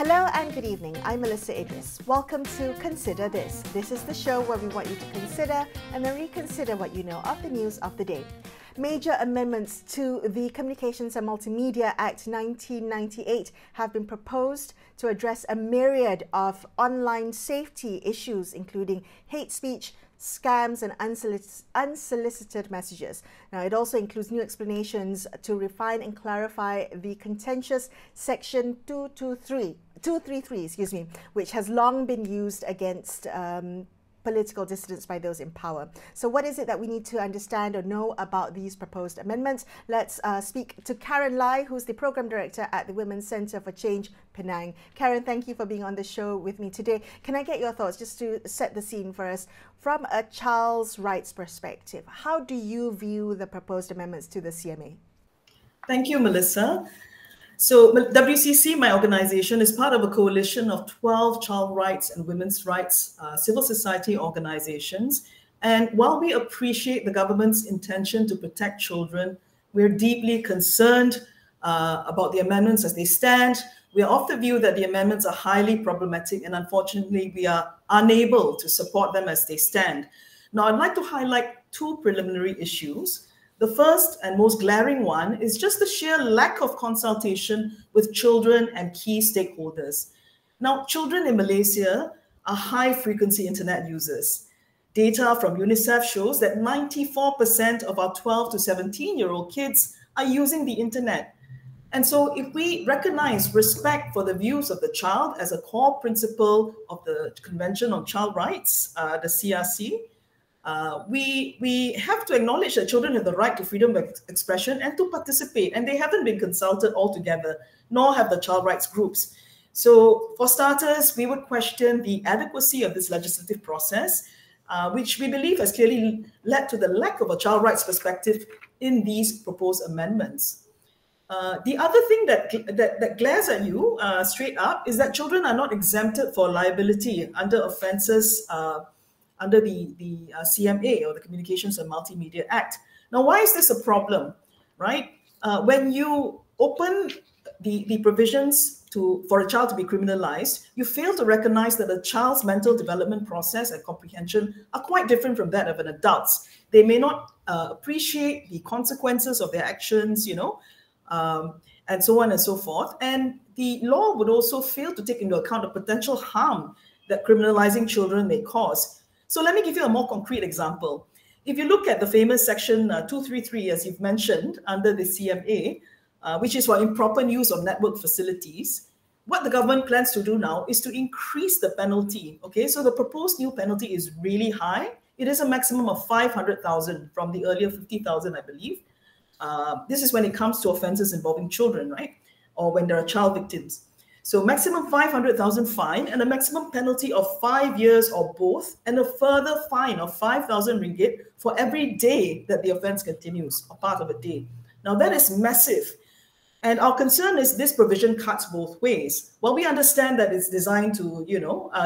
Hello and good evening. I'm Melisa Idris. Welcome to Consider This. This is the show where we want you to consider and then reconsider what you know of the news of the day. Major amendments to the Communications and Multimedia Act 1998 have been proposed to address a myriad of online safety issues, including hate speech, scams and unsolicited messages. Now, it also includes new explanations to refine and clarify the contentious Section 233, which has long been used against political dissidents by those in power. So what is it that we need to understand or know about these proposed amendments? Let's speak to Karen Lai, who's the Program Director at the Women's Centre for Change, Penang. Karen, thank you for being on the show with me today. Can I get your thoughts, just to set the scene for us, from a child's rights perspective? How do you view the proposed amendments to the CMA? Thank you, Melissa. So WCC, my organization, is part of a coalition of 12 child rights and women's rights civil society organizations. And while we appreciate the government's intention to protect children, we're deeply concerned about the amendments as they stand. We are of the view that the amendments are highly problematic, and unfortunately, we are unable to support them as they stand. Now, I'd like to highlight two preliminary issues. The first and most glaring one is just the sheer lack of consultation with children and key stakeholders. Now, children in Malaysia are high-frequency internet users. Data from UNICEF shows that 94% of our 12 to 17-year-old kids are using the internet. And so if we recognize respect for the views of the child as a core principle of the Convention on Child Rights, the CRC, we have to acknowledge that children have the right to freedom of expression and to participate, and they haven't been consulted altogether, nor have the child rights groups. So for starters, we would question the adequacy of this legislative process, which we believe has clearly led to the lack of a child rights perspective in these proposed amendments. The other thing that glares at you straight up is that children are not exempted for liability under offences under the CMA, or the Communications and Multimedia Act. Now, why is this a problem, right? When you open the provisions for a child to be criminalized, you fail to recognize that a child's mental development process and comprehension are quite different from that of an adult's. They may not appreciate the consequences of their actions, and so on and so forth. And the law would also fail to take into account the potential harm that criminalizing children may cause. So let me give you a more concrete example. If you look at the famous Section 233, as you've mentioned, under the CMA, which is for improper use of network facilities, what the government plans to do now is to increase the penalty. Okay, so the proposed new penalty is really high. It is a maximum of 500,000 from the earlier 50,000, I believe. This is when it comes to offenses involving children, right? Or when there are child victims. So maximum 500,000 fine and a maximum penalty of 5 years or both, and a further fine of 5,000 ringgit for every day that the offense continues, or part of a day. Now that is massive. And our concern is this provision cuts both ways. While we understand that it's designed to,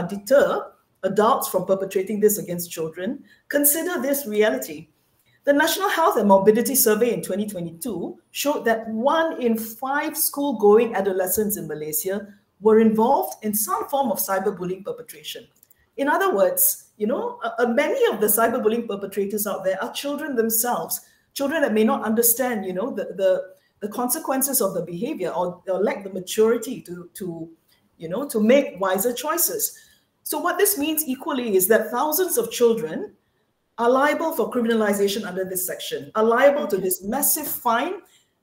deter adults from perpetrating this against children, consider this reality. The National Health and Morbidity Survey in 2022 showed that 1 in 5 school-going adolescents in Malaysia were involved in some form of cyberbullying perpetration. In other words, many of the cyberbullying perpetrators out there are children themselves, children that may not understand, the consequences of the behavior, or lack the maturity to make wiser choices. So what this means equally is that thousands of children are liable for criminalization under this section, are liable to this massive fine,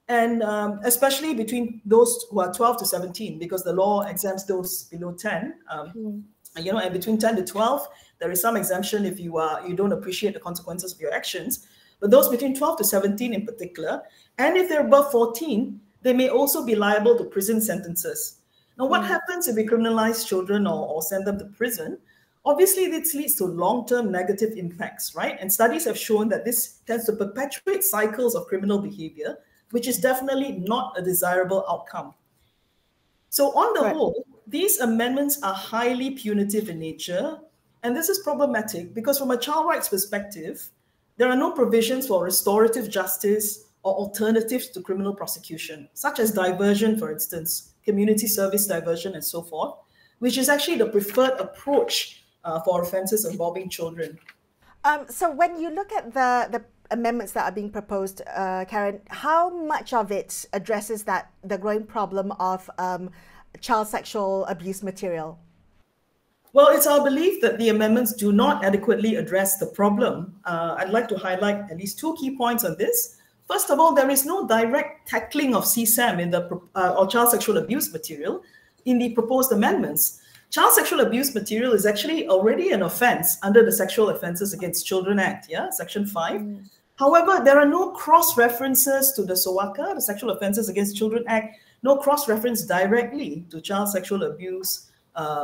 and especially between those who are 12 to 17, because the law exempts those below 10. And between 10 to 12, there is some exemption if you don't appreciate the consequences of your actions. But those between 12 to 17 in particular, and if they're above 14, they may also be liable to prison sentences. Now, what happens if we criminalize children or send them to prison? Obviously, this leads to long-term negative impacts, right? And studies have shown that this tends to perpetuate cycles of criminal behavior, which is definitely not a desirable outcome. So on the whole, these amendments are highly punitive in nature, and this is problematic because from a child rights perspective, there are no provisions for restorative justice or alternatives to criminal prosecution, such as diversion, for instance, community service diversion, and so forth, which is actually the preferred approach for offences involving children. So when you look at the amendments that are being proposed, Karen, how much of it addresses the growing problem of child sexual abuse material? Well, it's our belief that the amendments do not adequately address the problem. I'd like to highlight at least two key points on this. First of all, there is no direct tackling of CSAM or child sexual abuse material in the proposed amendments. Child sexual abuse material is actually already an offense under the Sexual Offences Against Children Act, Section 5. However, there are no cross-references to the SOACA, the Sexual Offences Against Children Act, no cross-reference directly to child sexual abuse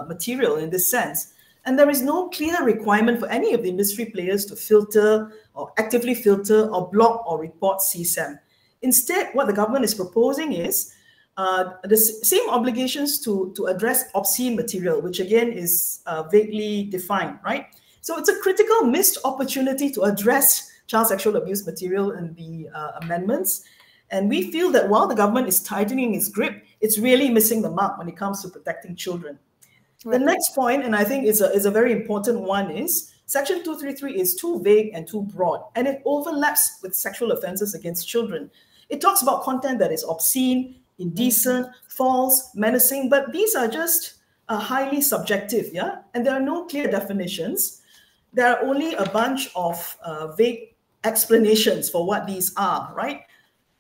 material in this sense. And there is no clear requirement for any of the industry players to filter or actively filter or block or report CSAM. Instead, what the government is proposing is the same obligations to address obscene material, which again is vaguely defined, right? So it's a critical missed opportunity to address child sexual abuse material in the amendments. And we feel that while the government is tightening its grip, it's really missing the mark when it comes to protecting children. Right. The next point, and I think is a very important one, is Section 233 is too vague and too broad, and it overlaps with sexual offences against children. It talks about content that is obscene, indecent, false, menacing, but these are just highly subjective, and there are no clear definitions. There are only a bunch of vague explanations for what these are, right?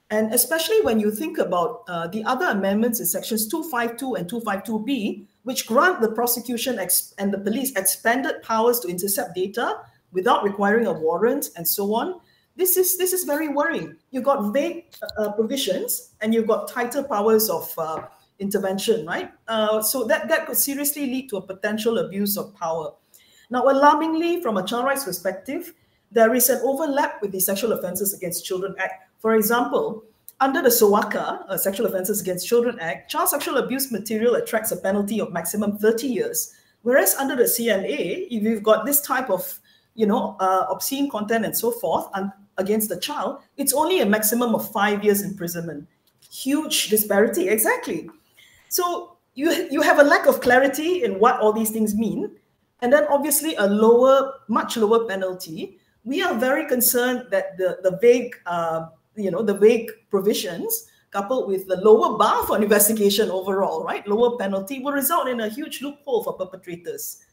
And especially when you think about the other amendments in sections 252 and 252B, which grant the prosecution and the police expanded powers to intercept data without requiring a warrant and so on. This is very worrying. You've got vague provisions and you've got tighter powers of intervention, right? So that could seriously lead to a potential abuse of power. Now, alarmingly, from a child rights perspective, there is an overlap with the Sexual Offences Against Children Act. For example, under the SOACA, Sexual Offences Against Children Act, child sexual abuse material attracts a penalty of maximum 30 years. Whereas under the CMA, if you've got this type of, obscene content and so forth against the child, it's only a maximum of 5 years imprisonment. Huge disparity, exactly. So you have a lack of clarity in what all these things mean, and then obviously a much lower penalty. We are very concerned that the vague, the vague provisions coupled with the lower bar for investigation overall, right, lower penalty, will result in a huge loophole for perpetrators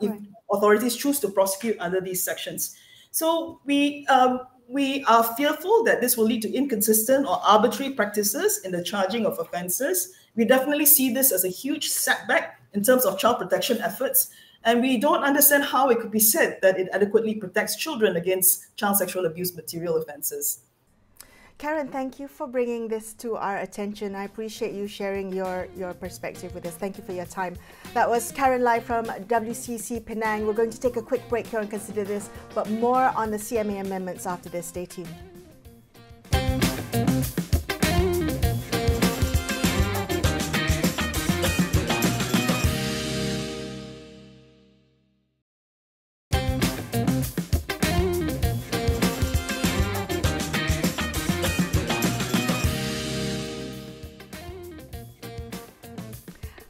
if authorities choose to prosecute under these sections. So we are fearful that this will lead to inconsistent or arbitrary practices in the charging of offences. We definitely see this as a huge setback in terms of child protection efforts. And we don't understand how it could be said that it adequately protects children against child sexual abuse material offences. Karen, thank you for bringing this to our attention. I appreciate you sharing your perspective with us. Thank you for your time. That was Karen Lai from WCC Penang. We're going to take a quick break here and consider this, but more on the CMA amendments after this. Stay tuned.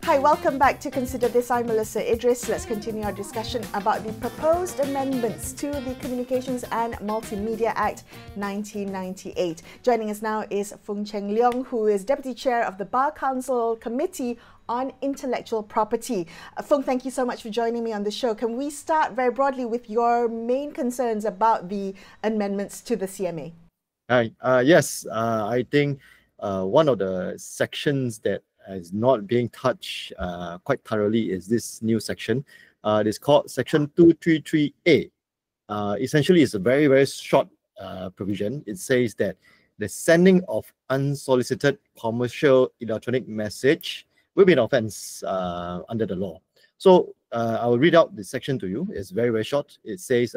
Hi, welcome back to Consider This. I'm Melisa Idris. Let's continue our discussion about the proposed amendments to the Communications and Multimedia Act 1998. Joining us now is Foong Cheng Leong, who is Deputy Chair of the Bar Council Committee on Intellectual Property. Foong, thank you so much for joining me on the show. Can we start very broadly with your main concerns about the amendments to the CMA? Hi. Yes, I think one of the sections that is not being touched quite thoroughly is this new section. It is called Section 233A. Essentially, it's a very, very short provision. It says that the sending of unsolicited commercial electronic message will be an offense under the law. So I will read out the section to you. It's very, very short. It says,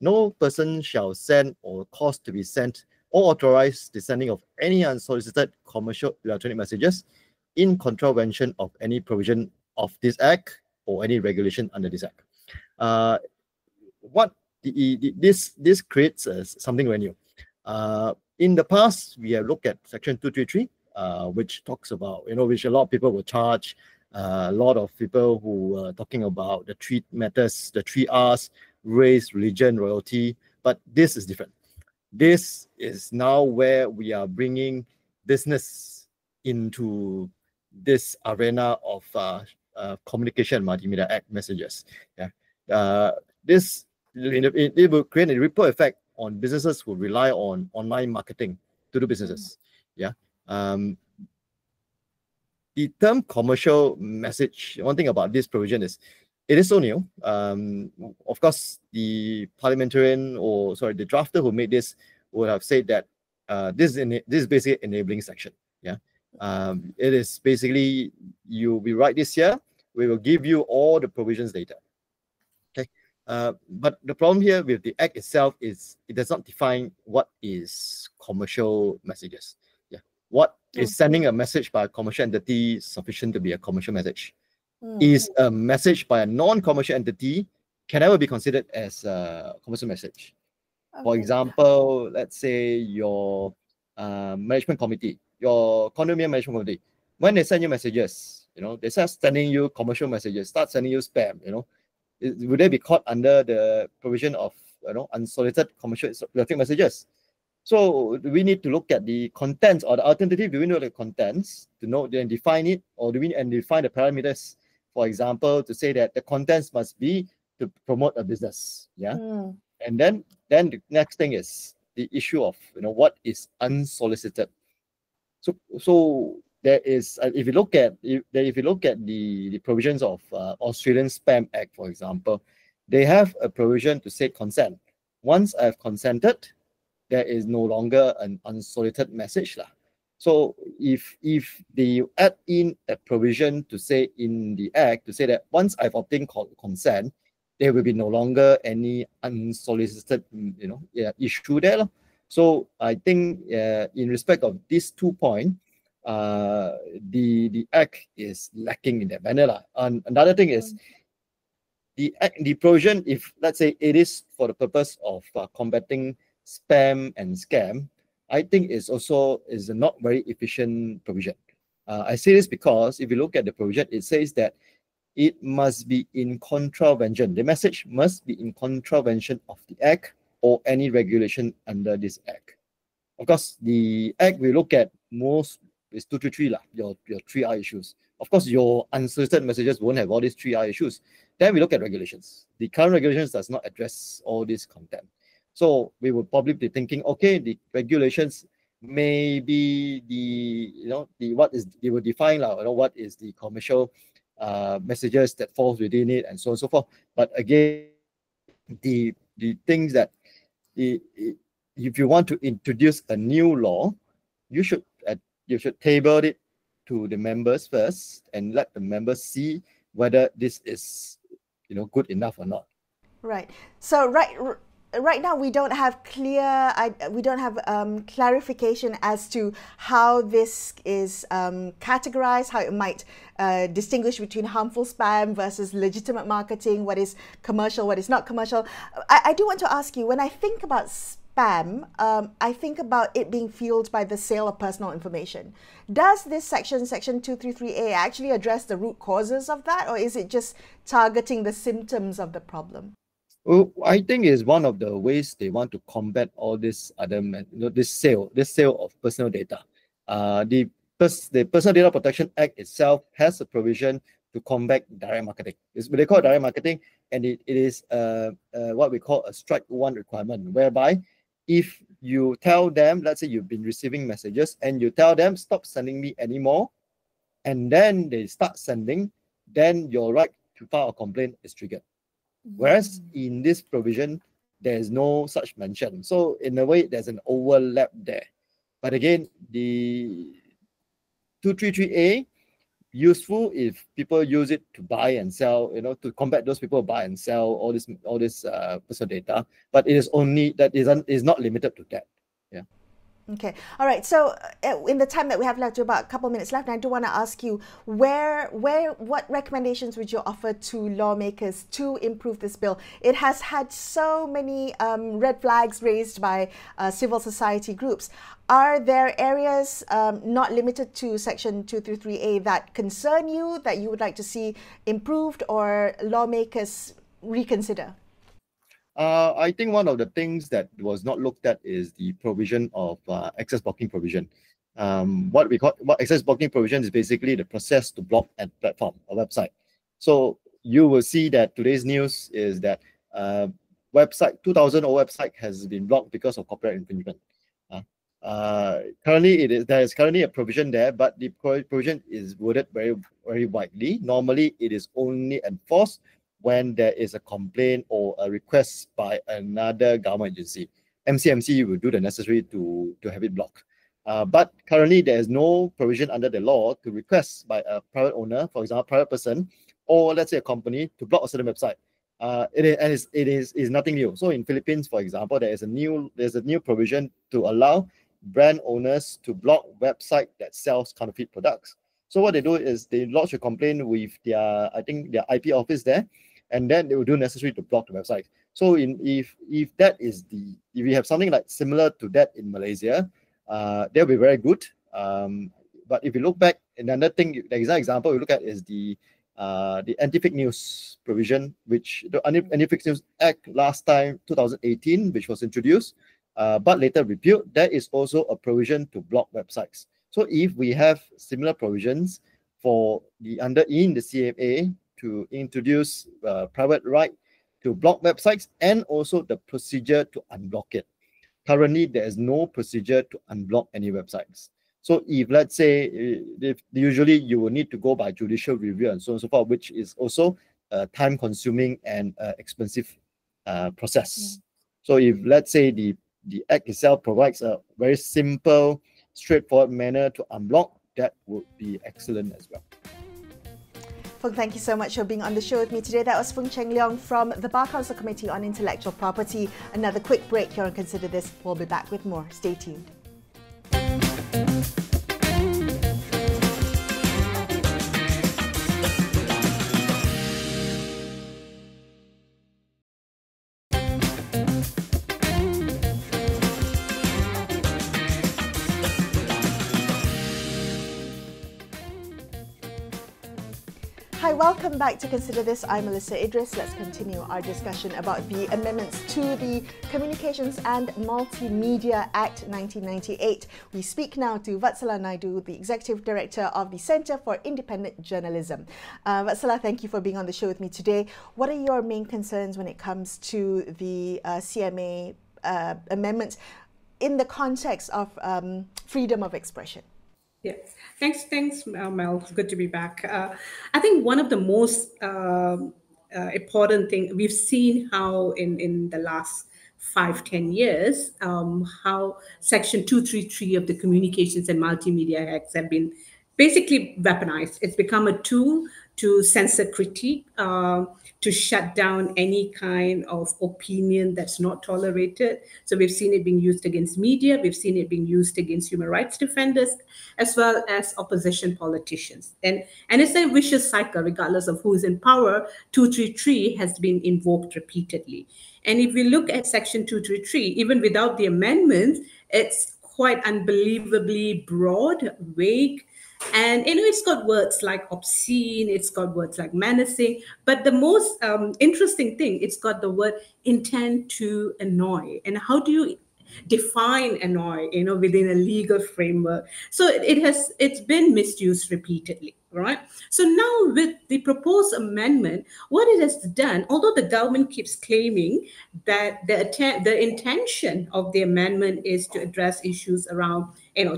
no person shall send or cause to be sent or authorize the sending of any unsolicited commercial electronic messages in contravention of any provision of this Act or any regulation under this Act. This creates something very new. In the past, we have looked at Section 233 which talks about, which a lot of people will charge. A lot of people who are talking about the three matters, the three R's: race, religion, royalty. But this is different. This is now where we are bringing business into this arena of Communication and Multimedia Act messages. Yeah, this it will create a ripple effect on businesses who rely on online marketing to do businesses. Yeah. The term commercial message, one thing about this provision is it is so new. Of course, the parliamentarian, the drafter who made this would have said that this is basically enabling section. Yeah, it is basically we write this here, we will give you all the provisions later. Okay, but the problem here with the Act itself is it does not define what is commercial messages. Yeah, what is sending a message by a commercial entity sufficient to be a commercial message? Is a message by a non-commercial entity can never be considered as a commercial message. For example, let's say your management committee, your condominium management committee, when they send you messages, they start sending you commercial messages, start sending you spam, would they be caught under the provision of unsolicited commercial traffic messages? So do we need to look at the contents, or the alternative, do we know the contents to know and define it, or do we define the parameters? For example, to say that the contents must be to promote a business. Yeah. And then the next thing is the issue of what is unsolicited. So there is if you look at the provisions of Australian Spam Act, for example, they have a provision to say consent. Once I've consented, there is no longer an unsolicited message. So if they add in a provision to say in the Act, to say that once I've obtained consent, there will be no longer any unsolicited issue there. So I think in respect of these 2 points, the Act is lacking in that manner. And another thing is the provision, if let's say it is for the purpose of combating spam and scam, I think is a not very efficient provision. I say this because if you look at the provision, it says that it must be in contravention. The message must be in contravention of the Act or any regulation under this Act. Of course, the Act we look at most is 233 your 3R issues. Of course, your unsolicited messages won't have all these 3R issues. Then we look at regulations. The current regulations does not address all this content. So we would probably be thinking, okay, the regulations may be they will define what is the commercial messages that falls within it, and so on and so forth. But again, the things that if you want to introduce a new law, you should table it to the members first and let the members see whether this is good enough or not. Right. So right now we don't have clarification as to how this is categorized, how it might distinguish between harmful spam versus legitimate marketing, what is commercial, what is not commercial. I do want to ask you, when I think about spam, I think about it being fueled by the sale of personal information. Does this section 233A, actually address the root causes of that, or is it just targeting the symptoms of the problem? Well, I think is one of the ways they want to combat all this this sale of personal data. The Personal Data Protection Act itself has a provision to combat direct marketing. They call it direct marketing, and it is what we call a strike one requirement, whereby if you tell them, let's say you've been receiving messages, and you tell them stop sending me anymore, and then they start sending, then your right to file a complaint is triggered. Whereas in this provision, there is no such mention. So in a way, there's an overlap there. But again, the 233A, useful if people use it to buy and sell, to combat those people who buy and sell all this personal data. But it is only that is not limited to that. Yeah. Okay. All right. So in the time that we have left, about a couple minutes left, I do want to ask you what recommendations would you offer to lawmakers to improve this bill? It has had so many red flags raised by civil society groups. Are there areas not limited to Section 233A that concern you, that you would like to see improved or lawmakers reconsider? I think one of the things that was not looked at is the provision of access blocking provision. What access blocking provision is basically the process to block a platform, a website. So you will see that today's news is that 2000 website has been blocked because of copyright infringement. Currently, there is currently a provision there, but the provision is worded very, very widely. Normally, it is only enforced when there is a complaint or a request by another government agency. MCMC will do the necessary to have it blocked. But currently, there is no provision under the law to request by a private owner, for example, a private person, or let's say a company, to block a certain website. It is nothing new. So in Philippines, for example, there's a new provision to allow brand owners to block website that sells counterfeit products. So what they do is they lodge a complaint with their IP office there, and then they will do necessary to block the website. So if we have something like similar to that in Malaysia, that'll be very good. But if you look back, another thing, the exact example we look at is the Anti-Fake News provision, which the Anti-Fake News Act last time, 2018, which was introduced, but later repealed. There is also a provision to block websites. So if we have similar provisions in the CMA to introduce private right to block websites and also the procedure to unblock it. Currently, there is no procedure to unblock any websites. So if, let's say, usually you will need to go by judicial review and so on and so forth, which is also a time-consuming and expensive process. So if, let's say, the Act itself provides a very simple, straightforward manner to unblock, that would be excellent as well. Foong, thank you so much for being on the show with me today. That was Foong Cheng Leong from the Bar Council Committee on Intellectual Property. Another quick break here on Consider This. We'll be back with more. Stay tuned. Hi, welcome back to Consider This. I'm Melisa Idris. Let's continue our discussion about the amendments to the Communications and Multimedia Act 1998. We speak now to Wathshlah Naidu, the Executive Director of the Centre for Independent Journalism. Wathshlah, thank you for being on the show with me today. What are your main concerns when it comes to the CMA amendments in the context of freedom of expression? Yes, thanks, Mel. Good to be back. I think one of the most important things we've seen how in the last 5-10 years, how Section 233 of the Communications and Multimedia Acts have been basically weaponized. It's become a tool to censor critique, to shut down any kind of opinion that's not tolerated. So we've seen it being used against media, we've seen it being used against human rights defenders, as well as opposition politicians. And it's a vicious cycle, regardless of who's in power. 233 has been invoked repeatedly. And if we look at Section 233, even without the amendments, it's quite unbelievably broad, vague, and it's got words like obscene, it's got words like menacing, but the most interesting thing, it's got the word intent to annoy. And how do you define annoy, within a legal framework? So it's been misused repeatedly, right? So now with the proposed amendment, what it has done, although the government keeps claiming that the intention of the amendment is to address issues around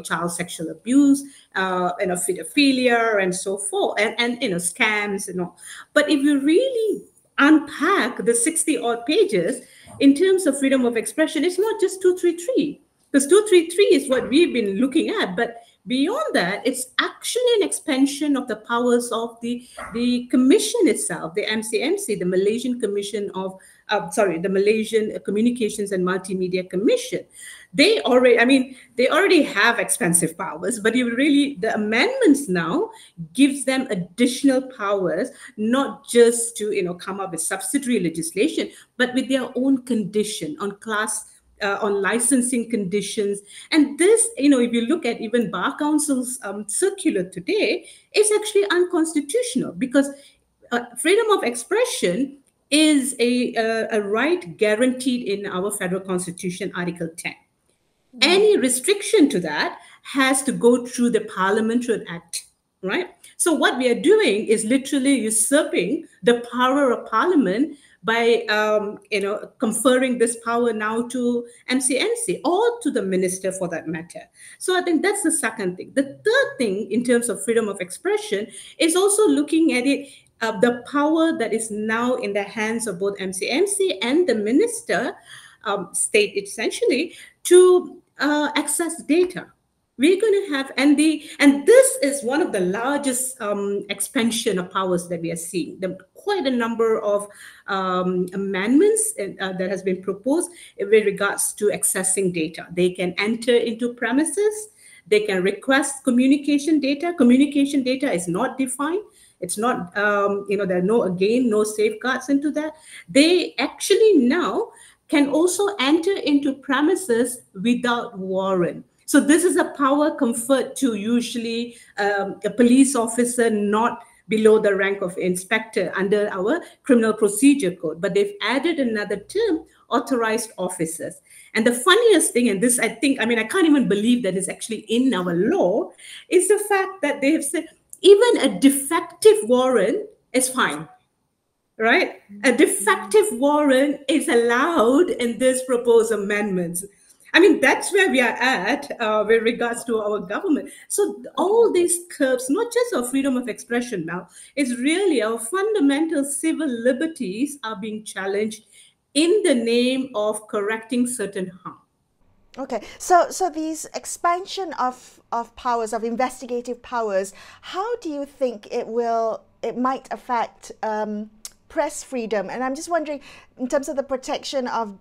child sexual abuse, pedophilia and so forth, and scams and all. But if you really unpack the 60-odd pages in terms of freedom of expression, it's not just 233, because 233 is what we've been looking at. But beyond that, it's actually an expansion of the powers of the commission itself, the MCMC, the Malaysian Commission of the Malaysian Communications and Multimedia Commission. They already have expansive powers, but the amendments now gives them additional powers, not just to come up with subsidiary legislation, but with their own condition on licensing conditions. And this, if you look at even Bar Council's circular today, it's actually unconstitutional, because freedom of expression is a right guaranteed in our federal constitution, Article 10. Any restriction to that has to go through the Parliamentary Act, right? So what we are doing is literally usurping the power of Parliament by conferring this power now to MCMC or to the minister for that matter. So I think that's the second thing. The third thing in terms of freedom of expression is also looking at it, the power that is now in the hands of both MCMC and the minister, state essentially, to access data. We're going to have, and this is one of the largest expansion of powers that we are seeing. Quite a number of amendments that has been proposed with regards to accessing data. They can enter into premises. They can request communication data. Communication data is not defined. It's not, there are no safeguards into that. They actually now can also enter into premises without warrant. So this is a power conferred to usually a police officer not below the rank of inspector under our criminal procedure code. But they've added another term, authorized officers. And the funniest thing, and this I can't even believe that is actually in our law, is the fact that they have said even a defective warrant is fine. Right? A defective warrant is allowed in this proposed amendments. That's where we are at with regards to our government. So all these curbs, not just our freedom of expression now, is really our fundamental civil liberties are being challenged in the name of correcting certain harm. Okay, so these expansion of powers, of investigative powers, how do you think it might affect press freedom? And I'm just wondering, in terms of the protection of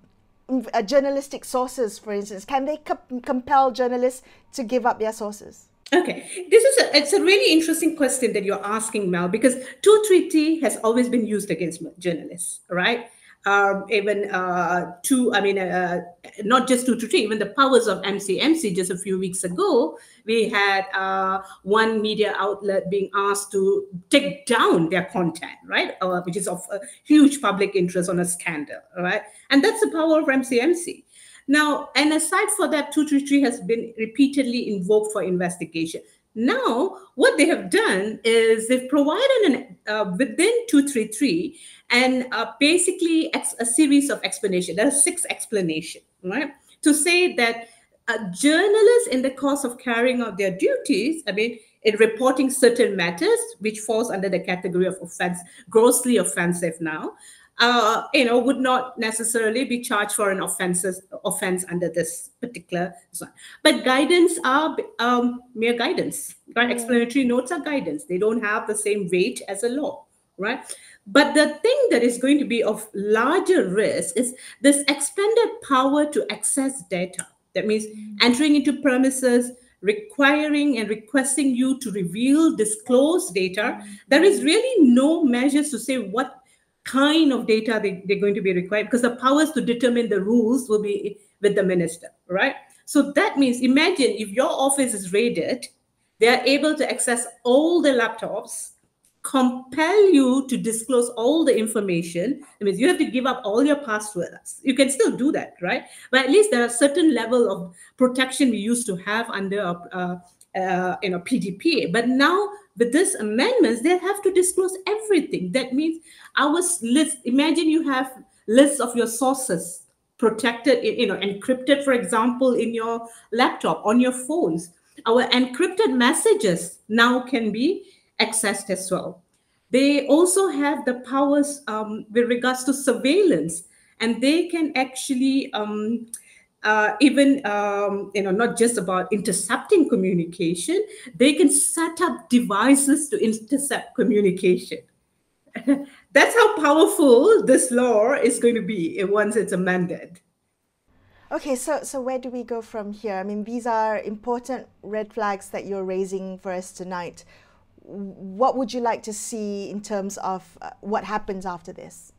journalistic sources, for instance, can they compel journalists to give up their sources? Okay, it's a really interesting question that you're asking, Mel, because 233 has always been used against journalists, right? Not just 233, even the powers of MCMC. Just a few weeks ago, we had one media outlet being asked to take down their content, right? Which is of a huge public interest on a scandal, right? And that's the power of MCMC. Now, and aside for that, 233 has been repeatedly invoked for investigation. Now, what they have done is they've provided within 233 and basically a series of explanations. There are 6 explanations, right? To say that journalists, in the course of carrying out their duties, in reporting certain matters, which falls under the category of offense, grossly offensive now, would not necessarily be charged for an offense under this particular one. But guidance are mere guidance, right? Explanatory notes are guidance. They don't have the same weight as a law, right? But the thing that is going to be of larger risk is this expanded power to access data. That means entering into premises, requiring and requesting you to reveal, disclose data. There is really no measures to say what kind of data they're going to be required, because the powers to determine the rules will be with the minister, right? So that means, imagine if your office is raided, they are able to access all the laptops, compel you to disclose all the information. That means you have to give up all your passwords. You can still do that, right? But at least there are certain level of protection we used to have under PDPA. But now with this amendments, they have to disclose everything. That means our list. Imagine you have lists of your sources protected, encrypted, for example, in your laptop, on your phones. Our encrypted messages now can be accessed as well. They also have the powers with regards to surveillance, and they can actually not just about intercepting communication, they can set up devices to intercept communication. That's how powerful this law is going to be once it's amended. Okay, so where do we go from here? I mean, these are important red flags that you're raising for us tonight. What would you like to see in terms of what happens after this?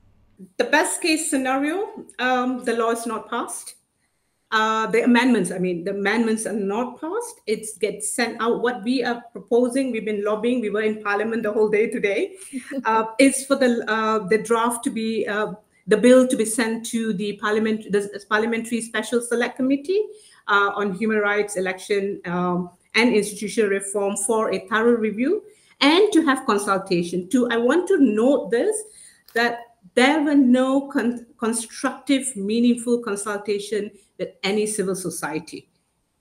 The best case scenario, the law is not passed. The amendments are not passed. It gets sent out. What we are proposing, we've been lobbying, we were in Parliament the whole day today, is for the draft to be, the bill to be sent to the Parliamentary Special Select Committee on Human Rights, Election and Institutional Reform for a thorough review and to have consultation. I want to note this, that there were no constructive, meaningful consultation with any civil society.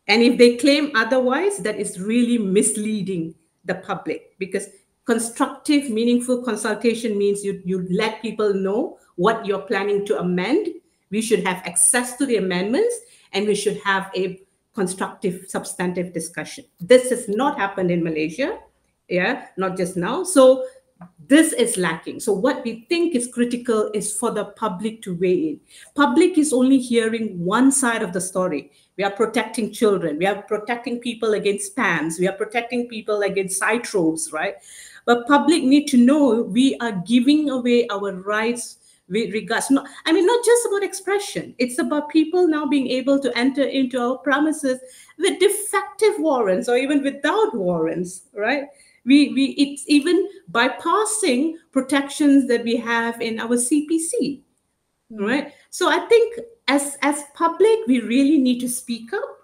And if they claim otherwise, that is really misleading the public, because constructive, meaningful consultation means you let people know what you're planning to amend. We should have access to the amendments, and we should have a constructive, substantive discussion. This has not happened in Malaysia, not just now. So this is lacking. So what we think is critical is for the public to weigh in. Public is only hearing one side of the story. We are protecting children. We are protecting people against spams. We are protecting people against side trolls, right? But public need to know we are giving away our rights with regards, not just about expression. It's about people now being able to enter into our premises with defective warrants or even without warrants, right? It's even bypassing protections that we have in our CPC, right? So I think as public, we really need to speak up,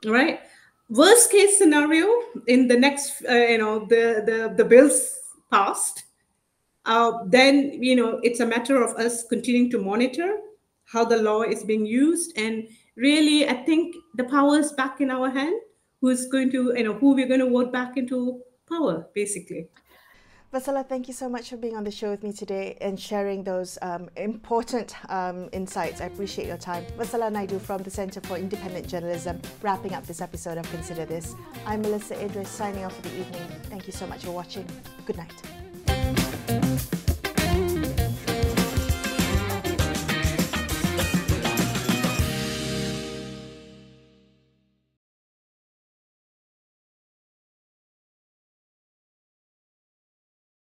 right? Worst case scenario, in the next, the bills passed, then it's a matter of us continuing to monitor how the law is being used, and really, I think the power is back in our hand. Who's going to, who we're going to vote back into power, basically. Wathshlah, thank you so much for being on the show with me today and sharing those important insights. I appreciate your time. Wathshlah Naidu from the Centre for Independent Journalism, wrapping up this episode of Consider This. I'm Melisa Idris, signing off for the evening. Thank you so much for watching. Good night.